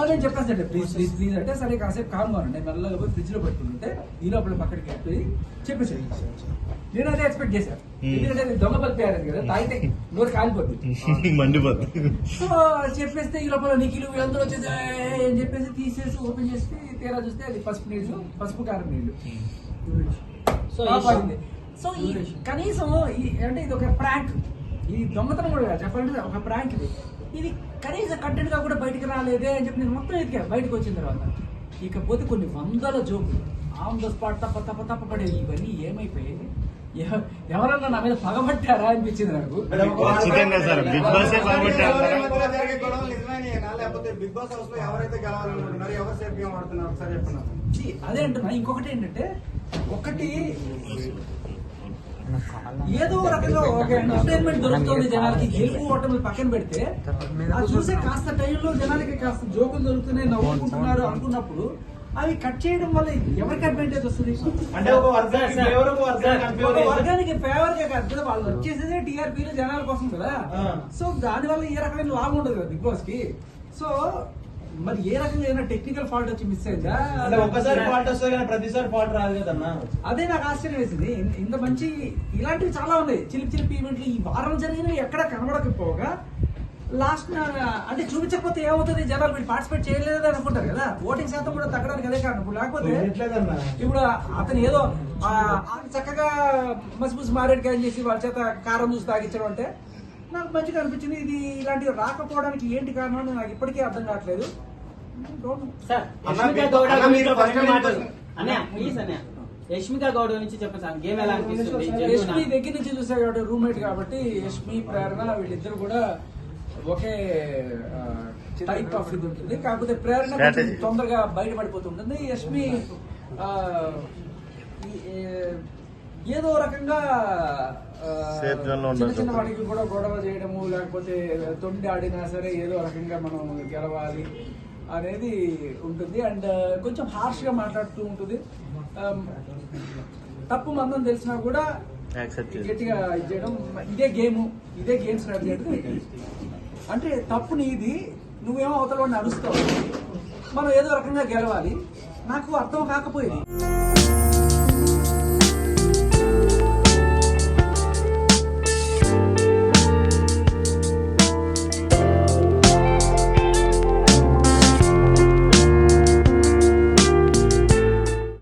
నేను చెప్పాను sir please please please అంటే సరే కాసేపు కామ్గా నేను మెల్లగా పోయి ఫ్రిడ్జ్ లో పెట్టుకుంటే ఈ లోపల పక్కడికి వెళ్ళిపోయి చెప్పేసాడు. నేను అదే ఎక్స్పెక్ట్ చేశాను, ఎందుకంటే దొంగ పలిపోయారు కదా, తాగితే నోరు కాలిపోతుంది మండిపోతుంది. సో చెప్పేస్తే ఈ లోపల నిఖిలు వీళ్ళందరూ వచ్చేసి అని చెప్పేసి తీసేసి ఓపెన్ చేసి తీరా చూస్తే అది పసుపు నీళ్ళు, పసుపు కారం నీళ్ళు. సో ఈ కనీసం అంటే ఇది ఒక ప్రాంక్, ఈ దొంగతనం కూడా చెప్పాలంటే ఒక ప్రాంక్ ఇది కనీసం కంటెంట్ గా కూడా బయటకు రాలేదే అని చెప్పి నేను మొత్తం ఎదిగా బయటకు వచ్చిన తర్వాత. ఇకపోతే కొన్ని వందల జోకులు ఆన్ ద స్పాట్ తప్ప పడేవి. ఇవన్నీ ఏమైపోయాయి? ఎవరన్నా నా మీద పగబట్టారా అనిపించింది నాకు. అదే అంటున్నా. ఇంకొకటి ఏంటంటే, ఒకటి ఏదో రకంగా ఒక ఎంటర్టైన్మెంట్ దొరుకుతుంది జనాలకి, గెలుపు ఓటమి పక్కన పెడితే అది చూసే కాస్త టైంలో జనాలకి కాస్త జోకులు దొరుకుతున్నాయి, నవ్వుకుంటున్నారు అనుకున్నప్పుడు అవి కట్ చేయడం వల్ల ఎవరికి అడ్వాంటేజ్ వస్తుంది? అంటే ఒక వర్గానికి ఫేవర్ గా కాదు, వాళ్ళు వచ్చేసేదే టీఆర్పీలు జనాల కోసం కదా. సో దాని వల్ల ఏ రకమైన లాభం ఉండదు కదా బిగ్ బాస్ కి. సో మరి ఏ రకంగా ఏదైనా టెక్నికల్ ఫాల్ట్ వచ్చి మిస్ అయిందా? ఒకసారి ఫాల్ట్ వస్తుంది కానీ ప్రతిసారి ఫాల్ట్ రాదు కదన్నా. అదే నాకు ఆశ్చర్యం వేసింది. ఇంత మంచి ఇలాంటివి చాలా ఉన్నాయి, చిలిపి ఈవెంట్లు ఈ వారం జరిగినవి ఎక్కడ కనబడకపోగా లాస్ట్ అంటే చూపించకపోతే ఏమవుతుంది, జనాలు వీళ్ళు పార్టిసిపేట్ చేయలేదు అనుకుంటారు కదా, ఓటింగ్ శాతం కూడా తగ్గడానికి అదే కారణం. ఇప్పుడు లేకపోతే ఇప్పుడు అతను ఏదో చక్కగా మసిమూసి మారేడుకాయ చేసి వాళ్ళ చేత కారం చూసి తాగించడం అంటే నాకు మంచిగా అనిపించింది. ఇది ఇలాంటివి రాకపోవడానికి ఏంటి కారణం అని నాకు ఇప్పటికీ అర్థం కావట్లేదు. యష్మిక గౌడ్ నుంచి చెప్పండి, గేమ్ ఎలా అనిపిస్తుంది? యష్మి దగ్గర నుంచి చూసా కాబట్టి, రూమ్మేట్ కాబట్టి యష్మి ప్రేరణ వీళ్ళిద్దరు కూడా ఒకే టైప్ ఆఫ్ ఇది ఉంటుంది. కాకపోతే ప్రేరణ తొందరగా బయటపడిపోతుంటుంది. యష్మి ఏదో రకంగా చిన్న చిన్న వాటికి కూడా గొడవ చేయడము, లేకపోతే తొండి ఆడినా సరే ఏదో రకంగా మనం గెలవాలి అనేది ఉంటుంది. అండ్ కొంచెం హార్ష్ గా మాట్లాడుతూ ఉంటుంది. తప్పు మందం తెలిసినా కూడా గట్టిగా చేయడం, ఇదే గేమ్ స్ట్రాటజీ. అంటే తప్పుని ఇది నువ్వేమో అవతల వాడిని అరుస్తావు, మనం ఏదో రకంగా గెలవాలి. నాకు అర్థం కాకపోయేది.